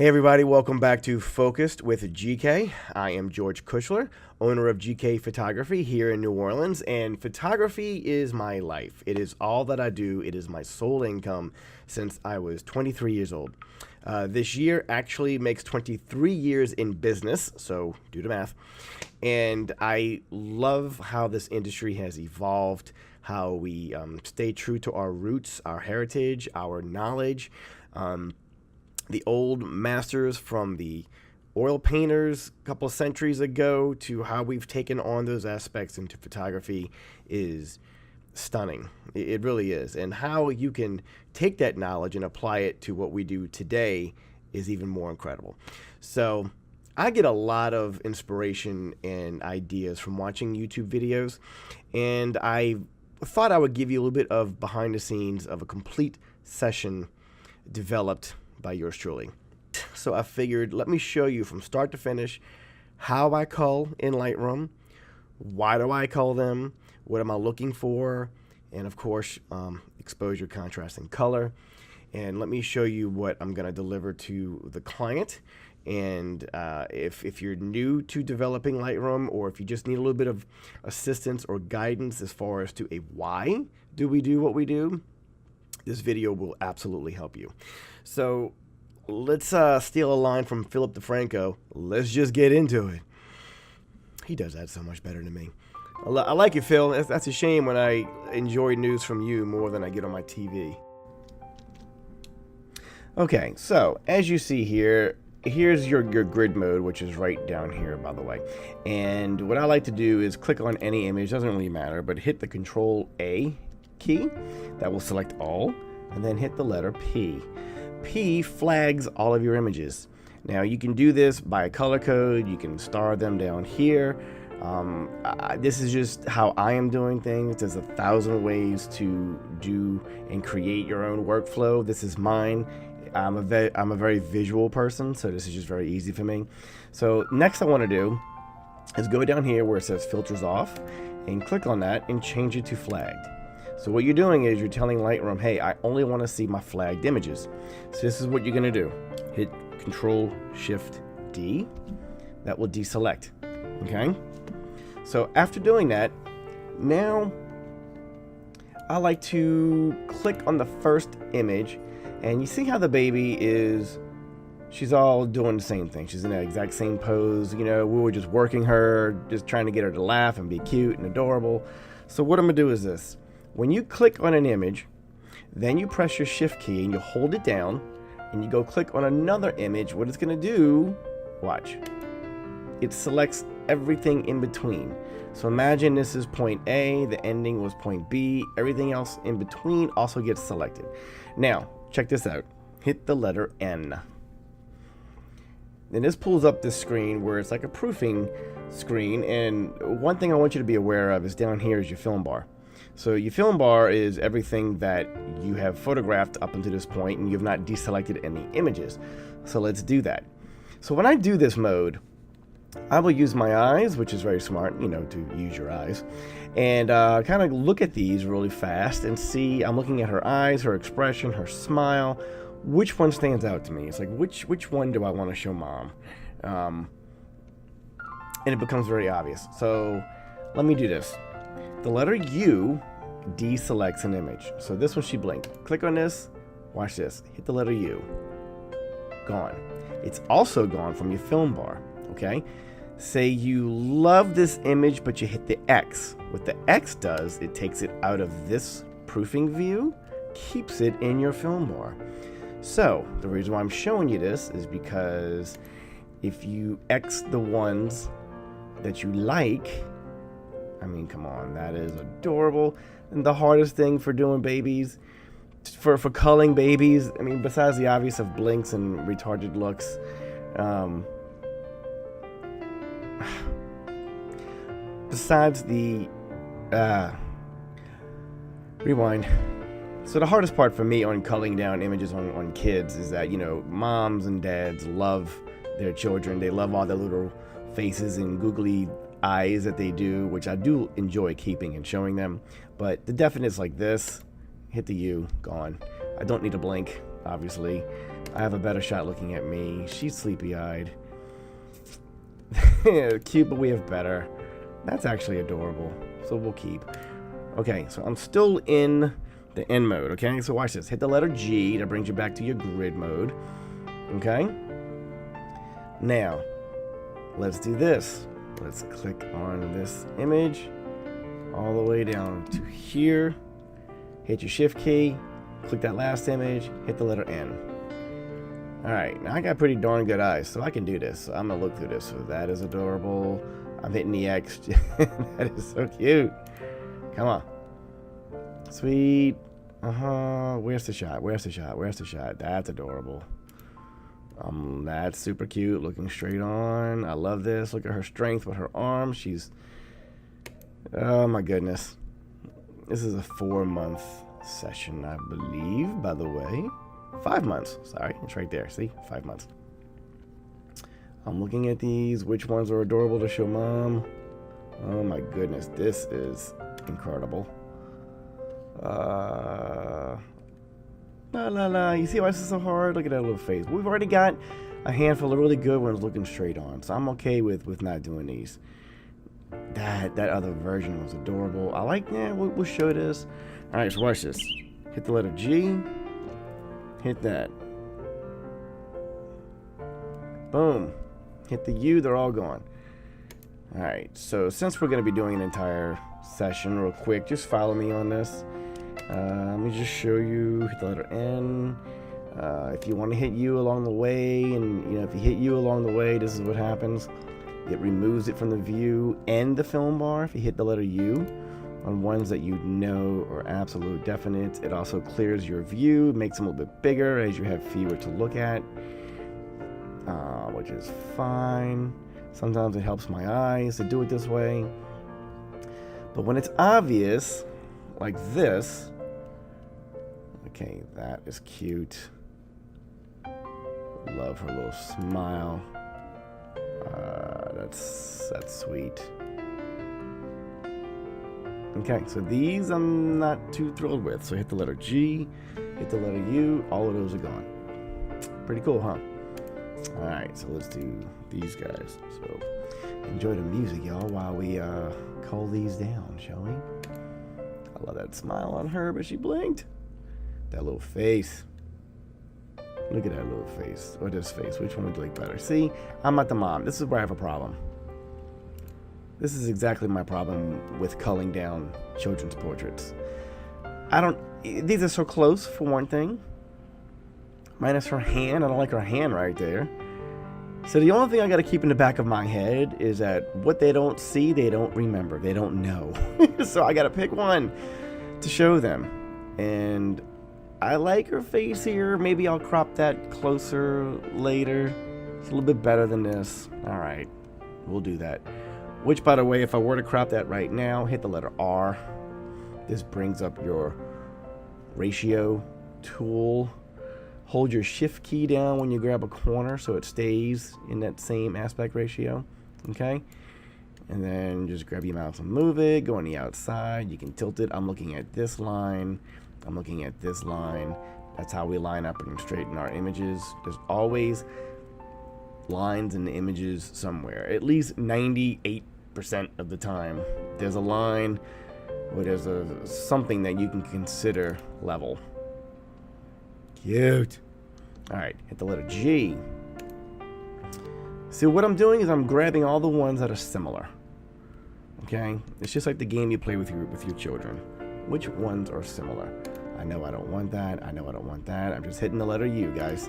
Hey everybody, welcome back to Focused with GK. I am George Kushler, owner of GK Photography here in New Orleans, and photography is my life. It is all that I do. It is my sole income since I was 23 years old. This year actually makes 23 years in business, so do the math. And I love how this industry has evolved, how we stay true to our roots, our heritage, our knowledge. The old masters from the oil painters a couple of centuries ago to how we've taken on those aspects into photography is stunning. It really is. And how you can take that knowledge and apply it to what we do today is even more incredible. So I get a lot of inspiration and ideas from watching YouTube videos, and I thought I would give you a little bit of behind the scenes of a complete session developed by yours truly. So I figured, let me show you from start to finish how I cull in Lightroom, why do I cull them, what am I looking for, and of course exposure, contrast, and color. And let me show you what I'm going to deliver to the client. And if you're new to developing Lightroom, or if you just need a little bit of assistance or guidance as far as to a why do we do what we do, this video will absolutely help you. So let's steal a line from Philip DeFranco. Let's just get into it. He does that so much better than me. I like it, Phil. That's a shame when I enjoy news from you more than I get on my TV. Okay, so as you see here, here's your grid mode, which is right down here, by the way. And what I like to do is click on any image, doesn't really matter, but hit the Control-A key. That will select all, and then hit the letter P. P flags all of your images. Now you can do this by a color code. You can star them down here. This is just how I am doing things. There's 1,000 ways to do and create your own workflow. This is mine. I'm a very visual person, so this is just very easy for me. So next I want to do is go down here where it says filters off and click on that and change it to flagged. So what you're doing is you're telling Lightroom, hey, I only want to see my flagged images. So this is what you're going to do. Hit Control-Shift-D. That will deselect. Okay? So after doing that, now I like to click on the first image, and you see how the baby is, she's all doing the same thing. She's in the exact same pose. You know, we were just working her, just trying to get her to laugh and be cute and adorable. So what I'm going to do is this. When you click on an image, then you press your shift key and you hold it down and you go click on another image. What it's going to do, watch, it selects everything in between. So imagine this is point A, the ending was point B, everything else in between also gets selected. Now, check this out. Hit the letter N. Then this pulls up this screen where it's like a proofing screen, and one thing I want you to be aware of is down here is your film bar. So your film bar is everything that you have photographed up until this point, and you have not deselected any images. So let's do that. So when I do this mode, I will use my eyes, which is very smart, you know, to use your eyes, and kind of look at these really fast and see. I'm looking at her eyes, her expression, her smile. Which one stands out to me? It's like, which one do I want to show mom? And it becomes very obvious. So let me do this. The letter U deselects an image. So this one she blinked. Click on this. Watch this. Hit the letter U. Gone. It's also gone from your film bar. Okay? Say you love this image, but you hit the X. What the X does, it takes it out of this proofing view, keeps it in your film bar. So the reason why I'm showing you this is because if you X the ones that you like, I mean, come on, that is adorable. And the hardest thing for doing babies, for culling babies, I mean, besides the obvious of blinks and retarded looks, besides the, rewind. So the hardest part for me on culling down images on kids is that, you know, moms and dads love their children. They love all their little faces and googly eyes that they do, which I do enjoy keeping and showing them. But the definites like this, hit the U, gone. I don't need a blink. obviously. I have a better shot looking at me. She's sleepy-eyed. Cute, but we have better. That's actually adorable, so we'll keep. Okay, so I'm still in the end mode, okay? So watch this. Hit the letter G. That brings you back to your grid mode, okay? Now, let's do this. Let's click on this image all the way down to here. Hit your shift key, click that last image, hit the letter N. Alright, now I got pretty darn good eyes, so I can do this. So I'm going to look through this. So that is adorable. I'm hitting the X. That is so cute. Come on. Sweet. Where's the shot? Where's the shot? Where's the shot? That's adorable. That's super cute. Looking straight on. I love this. Look at her strength with her arm. She's... Oh my goodness. This is a 4-month session, I believe, by the way. 5 months. Sorry, it's right there. See? 5 months. I'm looking at these. Which ones are adorable to show mom? Oh my goodness. This is incredible. La la la. You see why this is so hard? Look at that little face. We've already got a handful of really good ones looking straight on, so I'm okay with not doing these. That other version was adorable. I like that. We'll show this. All right, so watch this. Hit the letter G. Hit that. Boom. Hit the U. They're all gone. All right. So since we're going to be doing an entire session real quick, just follow me on this. Let me just show you. Hit the letter N. If you want to hit U along the way, and if you hit U along the way, this is what happens. It removes it from the view and the film bar if you hit the letter U on ones that you know are absolute definite. It also clears your view, makes them a little bit bigger as you have fewer to look at, which is fine. Sometimes it helps my eyes to do it this way. But when it's obvious, like this, okay, that is cute. Love her little smile. That's sweet. Okay, so these I'm not too thrilled with. So hit the letter G, hit the letter U, all of those are gone. Pretty cool, huh? Alright, so let's do these guys. So enjoy the music, y'all, while we cull these down, shall we? I love that smile on her, but she blinked. That little face. Look at that little face. Or this face. Which one would you like better? See, I'm not the mom. This is where I have a problem. This is exactly my problem with culling down children's portraits. These are so close, for one thing. Minus her hand. I don't like her hand right there. So the only thing I got to keep in the back of my head is that what they don't see, they don't remember. They don't know. So I got to pick one to show them. And I like her face here. Maybe I'll crop that closer later. It's a little bit better than this. All right, we'll do that. Which, by the way, if I were to crop that right now, hit the letter R. This brings up your ratio tool. Hold your shift key down when you grab a corner so it stays in that same aspect ratio. Okay? And then just grab your mouse and move it. Go on the outside. You can tilt it. I'm looking at this line. I'm looking at this line. That's how we line up and straighten our images. There's always lines in the images somewhere. At least 98% of the time, there's a line or there's something that you can consider level. Cute. All right, hit the letter G. See, what I'm doing is I'm grabbing all the ones that are similar. Okay, it's just like the game you play with your children. Which ones are similar? I know I don't want that. I know I don't want that. I'm just hitting the letter U, guys.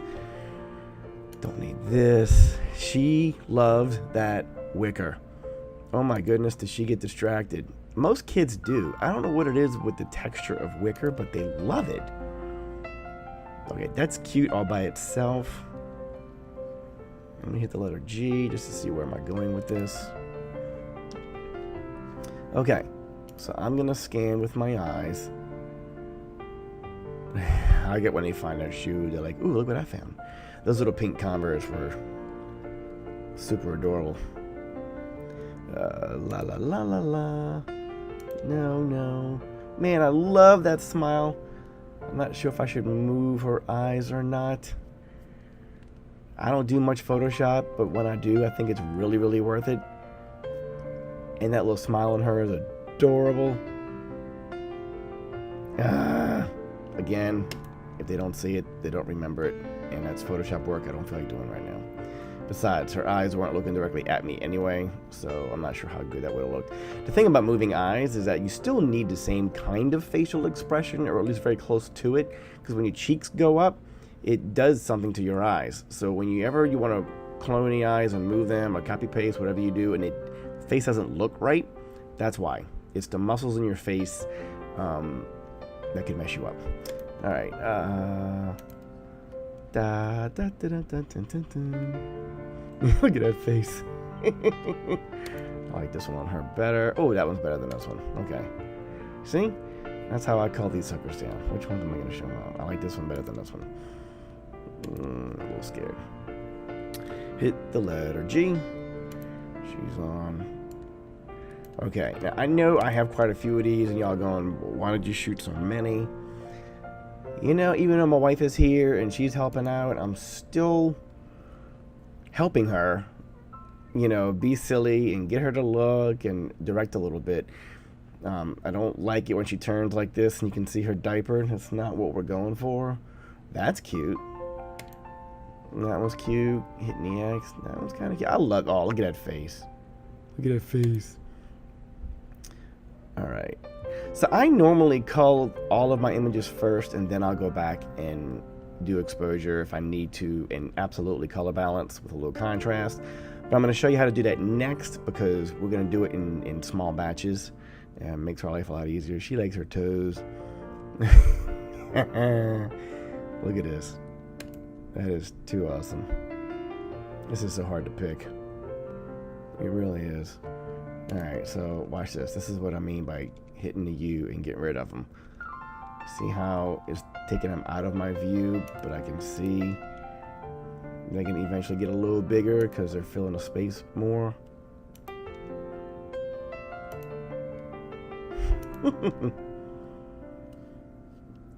Don't need this. She loved that wicker. Oh my goodness, did she get distracted? Most kids do. I don't know what it is with the texture of wicker, but they love it. Okay, that's cute all by itself. Let me hit the letter G just to see where am I going with this. Okay, so I'm gonna scan with my eyes. I get when they find their shoe, they're like, ooh, look what I found. Those little pink Converse were super adorable. La la la la la. No, no. Man, I love that smile. I'm not sure if I should move her eyes or not. I don't do much Photoshop, but when I do, I think it's really, really worth it. And that little smile on her is adorable. Again, if they don't see it, they don't remember it. And that's Photoshop work I don't feel like doing right now. Besides, her eyes weren't looking directly at me anyway, so I'm not sure how good that would have looked. The thing about moving eyes is that you still need the same kind of facial expression, or at least very close to it, because when your cheeks go up, it does something to your eyes. So whenever you want to clone the eyes and move them or copy paste, whatever you do, and the face doesn't look right, that's why. It's the muscles in your face that can mess you up. All right. Look at that face. I like this one on her better. Oh, that one's better than this one. Okay. See? That's how I call these suckers down. Which one am I going to show out? I like this one better than this one. A little scared. Hit the letter G. She's on. Okay. Now, I know I have quite a few of these, and y'all going, why did you shoot so many? You know, even though my wife is here and she's helping out, I'm still helping her, you know, be silly and get her to look and direct a little bit. I don't like it when she turns like this and you can see her diaper. That's not what we're going for. That's cute. That one's cute. Hitting the X. That one's kind of cute. I love, oh, look at that face. Look at that face. All right. So I normally cull all of my images first, and then I'll go back and do exposure if I need to, and absolutely color balance with a little contrast. But I'm going to show you how to do that next, because we're going to do it in small batches. And it makes our life a lot easier. She likes her toes. Look at this. That is too awesome. This is so hard to pick. It really is. All right, so watch this. This is what I mean by hitting the U and getting rid of them. See how it's taking them out of my view, but I can see they can eventually get a little bigger because they're filling the space more.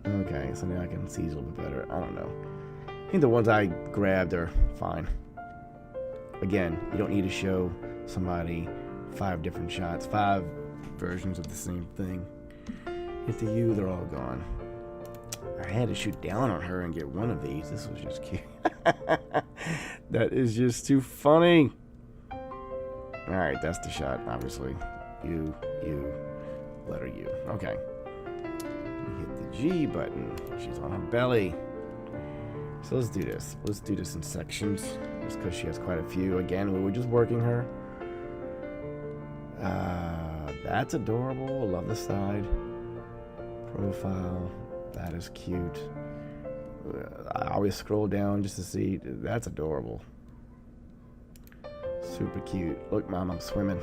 Okay, so now I can see a little bit better. I don't know. I think the ones I grabbed are fine. Again, you don't need to show somebody 5 different shots, 5 versions of the same thing. Hit the U, they're all gone. I had to shoot down on her and get one of these. This was just cute. That is just too funny. Alright, that's the shot, obviously. U, letter U. Okay. Hit the G button. She's on her belly. So let's do this. Let's do this in sections, just because she has quite a few. Again, we were just working her. That's adorable. I love the side profile. That is cute. I always scroll down just to see. That's adorable. Super cute. Look, Mom, I'm swimming.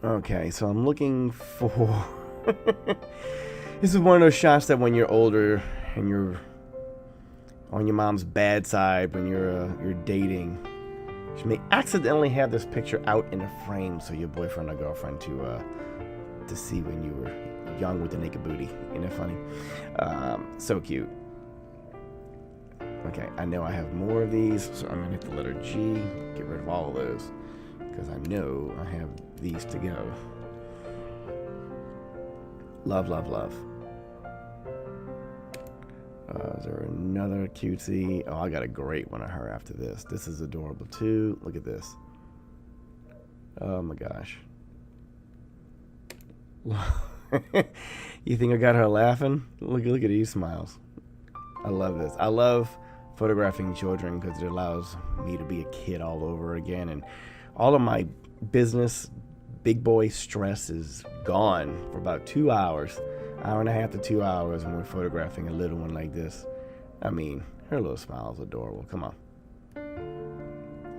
Okay, so I'm looking for... This is one of those shots that when you're older and you're on your mom's bad side, when you're dating, she may accidentally have this picture out in a frame so your boyfriend or girlfriend to see when you were young with the naked booty. Isn't that funny? So cute. Okay, I know I have more of these, so I'm gonna hit the letter G, get rid of all of those, because I know I have these to go. Love, love, love. Is there another cutesy? Oh, I got a great one of her after this. This is adorable too. Look at this. Oh my gosh. You think I got her laughing? Look at these smiles. I love this. I love photographing children because it allows me to be a kid all over again, and all of my business big boy stress is gone for about 2 hours. Hour and a half to 2 hours when we're photographing a little one like this. I mean, her little smile is adorable. Come on.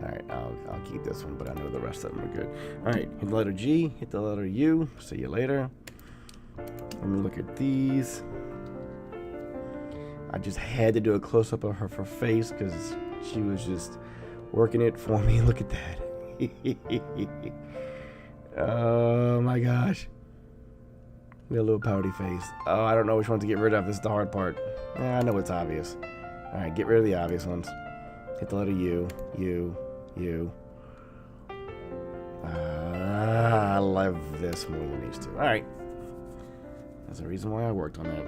Alright, I'll keep this one, but I know the rest of them are good. Alright, hit the letter G, hit the letter U. See you later. Let me look at these. I just had to do a close-up of her face because she was just working it for me. Look at that. Oh my gosh. Got a little pouty face. Oh, I don't know which one to get rid of. This is the hard part. I know it's obvious. All right, get rid of the obvious ones. Hit the letter U. U. I love this more than these two. All right. That's the reason why I worked on that.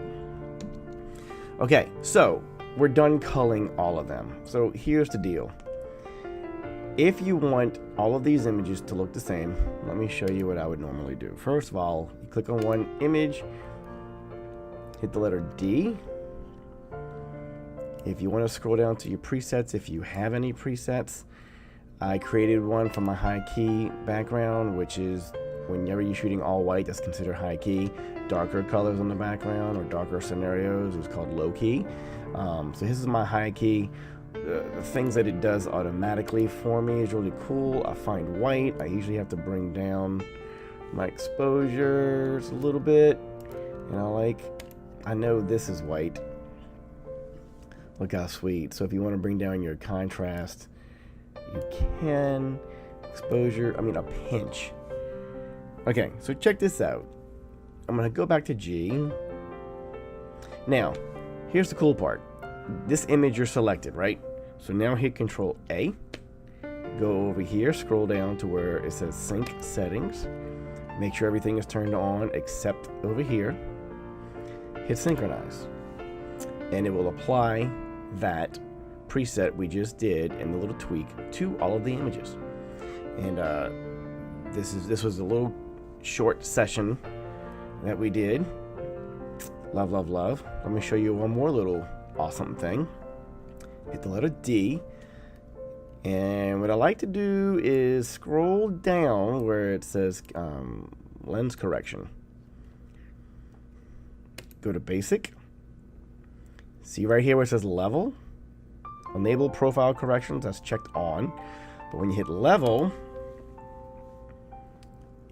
Okay, so we're done culling all of them. So here's the deal. If you want all of these images to look the same, let me show you what I would normally do. First of all, you click on one image, hit the letter D. If you want to scroll down to your presets, if you have any presets, I created one for my high key background, which is whenever you're shooting all white, that's considered high key. Darker colors on the background or darker scenarios is called low key. So this is my high key. The things that it does automatically for me is really cool. I find white. I usually have to bring down my exposures a little bit. I know this is white. Look how sweet. So if you want to bring down your contrast, you can. Exposure, a pinch. Okay, so check this out. I'm going to go back to G. Now, here's the cool part. This image you're selected, right? So now hit Control A. Go over here, scroll down to where it says Sync Settings. Make sure everything is turned on except over here. Hit Synchronize. And it will apply that preset we just did and the little tweak to all of the images. And this was a little short session that we did. Love. Let me show you one more little awesome thing. Hit the letter D. And what I like to do is scroll down where it says lens correction. Go to basic. See right here where it says level. Enable profile corrections, that's checked on. But when you hit level,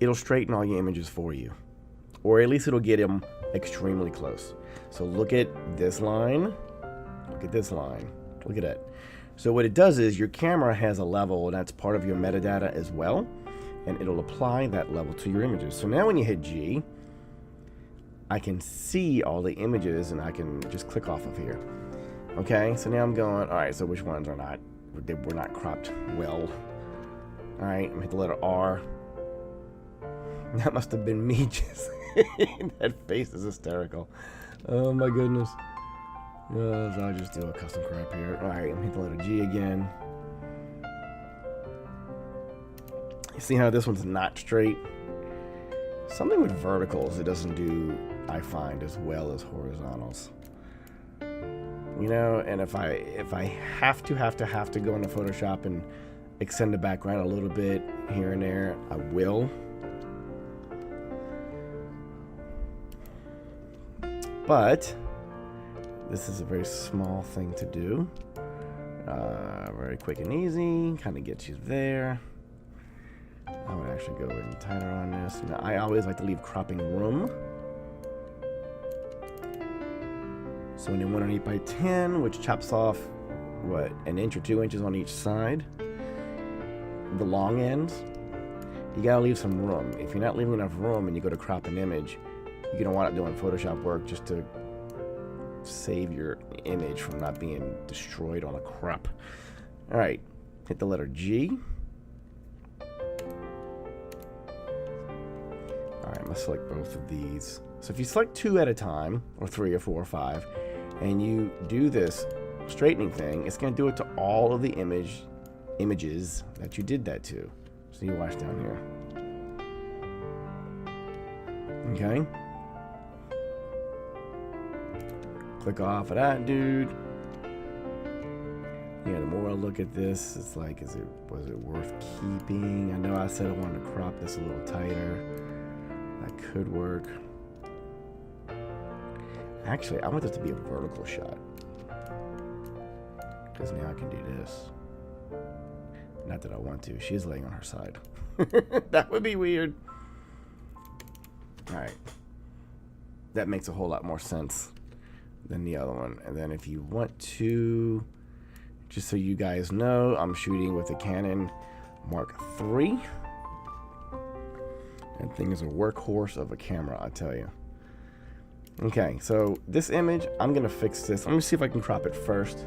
it'll straighten all your images for you. Or at least it'll get them extremely close. So look at this line. Look at this line. Look at that. So what it does is your camera has a level, and that's part of your metadata as well. And it'll apply that level to your images. So now when you hit G, I can see all the images and I can just click off of here. Okay, so now I'm going, all right, so which ones are not, were not cropped well. All right, I'm gonna hit the letter R. That must have been me just, that face is hysterical. Oh my goodness. So I'll just do a custom crop here. All right, I'm gonna hit the letter G again. You see how this one's not straight? Something with verticals it doesn't do, I find, as well as horizontals. And if I have to go into Photoshop and extend the background a little bit here and there, I will. But this is a very small thing to do. Very quick and easy, kind of gets you there. I would actually go in tighter on this. Now, I always like to leave cropping room. So when you want an 8x10, which chops off, what, an inch or 2 inches on each side, the long ends, you gotta leave some room. If you're not leaving enough room and you go to crop an image, you're gonna wind up doing Photoshop work just to save your image from not being destroyed on a crop. All right, hit the letter G. All right, I'm gonna select both of these. So if you select 2 at a time, or 3 or 4 or 5, and you do this straightening thing, it's gonna do it to all of the images that you did that to. So you watch down here. Okay. Click off of that, dude. Yeah, the more I look at this, it's like, was it worth keeping? I know I said I wanted to crop this a little tighter. That could work. Actually, I want this to be a vertical shot, because now I can do this. Not that I want to. She's laying on her side. That would be weird. All right. That makes a whole lot more sense than the other one. And then if you want to, just so you guys know, I'm shooting with a Canon Mark III. That thing is a workhorse of a camera, I tell you. Okay, so this image, I'm gonna fix this. Let me see if I can crop it first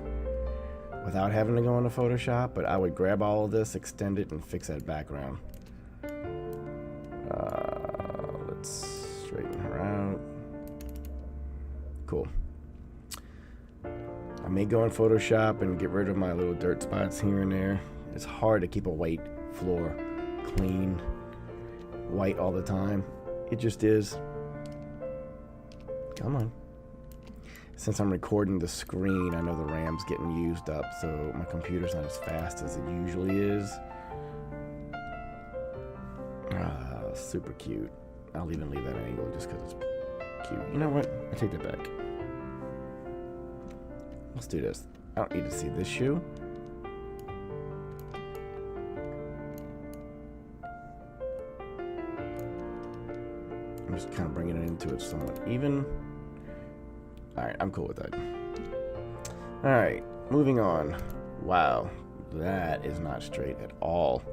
without having to go into Photoshop, but I would grab all of this, extend it, and fix that background. Let's straighten her out. Cool. I may go in Photoshop and get rid of my little dirt spots here and there. It's hard to keep a white floor clean, white all the time. It just is. Come on. Since I'm recording the screen, I know the RAM's getting used up, so my computer's not as fast as it usually is. Super cute. I'll even leave that angle just because it's cute. You know what? I take that back. Let's do this. I don't need to see this shoe. I'm just kind of bringing it into it somewhat even. Alright, I'm cool with that. Alright, moving on. Wow, that is not straight at all.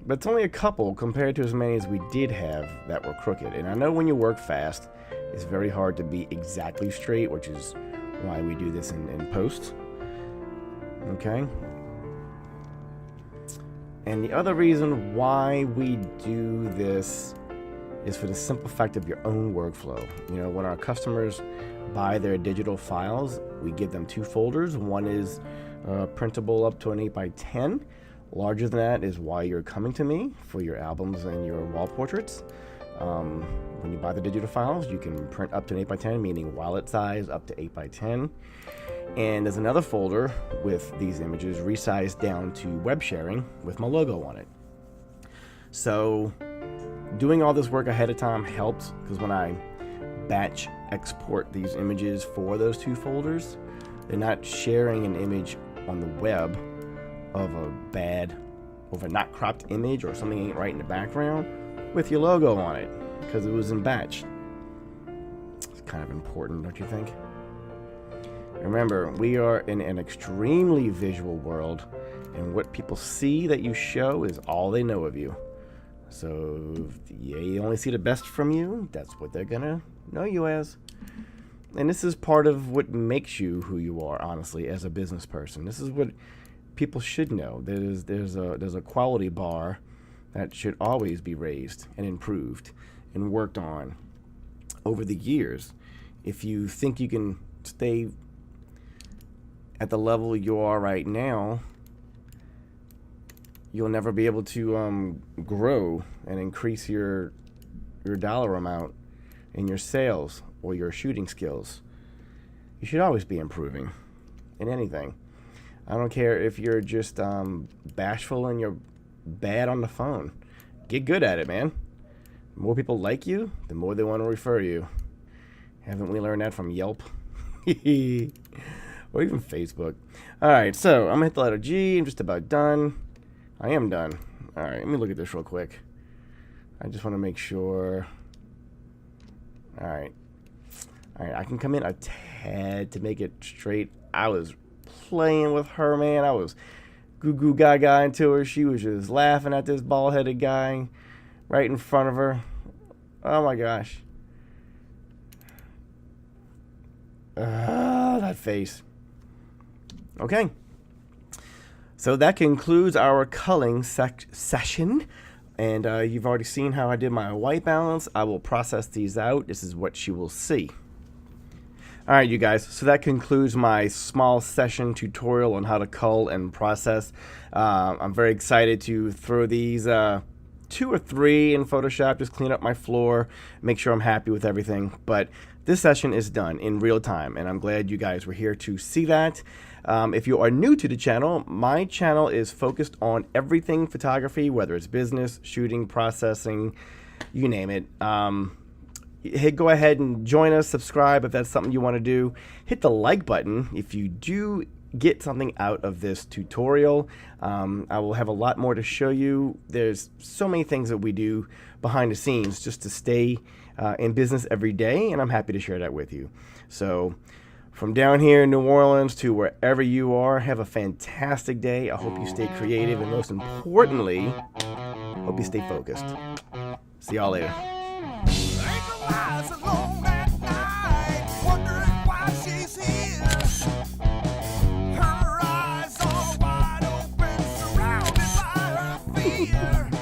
But it's only a couple compared to as many as we did have that were crooked. And I know when you work fast, it's very hard to be exactly straight, which is why we do this in post. Okay? And the other reason why we do this is for the simple fact of your own workflow. You know, when our customers buy their digital files, we give them two folders. One is printable up to an 8x10. Larger than that is why you're coming to me for your albums and your wall portraits. When you buy the digital files, you can print up to an 8x10, meaning wallet size up to 8x10. And there's another folder with these images resized down to web sharing with my logo on it. So doing all this work ahead of time helps, because when I batch export these images for those two folders, they're not sharing an image on the web of a not cropped image or something ain't right in the background with your logo on it, because it was in batch. It's kind of important, don't you think? Remember, we are in an extremely visual world, and what people see that you show is all they know of you. So if they only see the best from you, that's what they're gonna know you as. And this is part of what makes you who you are, honestly, as a business person. This is what people should know. There's a quality bar that should always be raised and improved and worked on over the years. If you think you can stay at the level you are right now, you'll never be able to grow and increase your dollar amount in your sales or your shooting skills. You should always be improving in anything. I don't care if you're just bashful and you're bad on the phone. Get good at it, man. The more people like you, the more they want to refer you. Haven't we learned that from Yelp? Or even Facebook. Alright, so I'm going to hit the letter G. I'm just about done. I am done. Alright, let me look at this real quick. I just want to make sure. Alright. Alright, I can come in a tad to make it straight. I was playing with her, man. I was goo goo gaga into her. She was just laughing at this bald-headed guy right in front of her. Oh my gosh. That face. Okay. So that concludes our culling session. And you've already seen how I did my white balance. I will process these out. This is what you will see. All right, you guys. So that concludes my small session tutorial on how to cull and process. I'm very excited to throw these 2 or 3 in Photoshop, just clean up my floor, make sure I'm happy with everything. But this session is done in real time, and I'm glad you guys were here to see that. If you are new to the channel, my channel is focused on everything photography, whether it's business, shooting, processing, you name it. Go ahead and join us, subscribe if that's something you want to do. Hit the like button if you do get something out of this tutorial. I will have a lot more to show you. There's so many things that we do behind the scenes just to stay in business every day, and I'm happy to share that with you. So from down here in New Orleans to wherever you are, have a fantastic day. I hope you stay creative, and most importantly, hope you stay focused. See y'all later. here.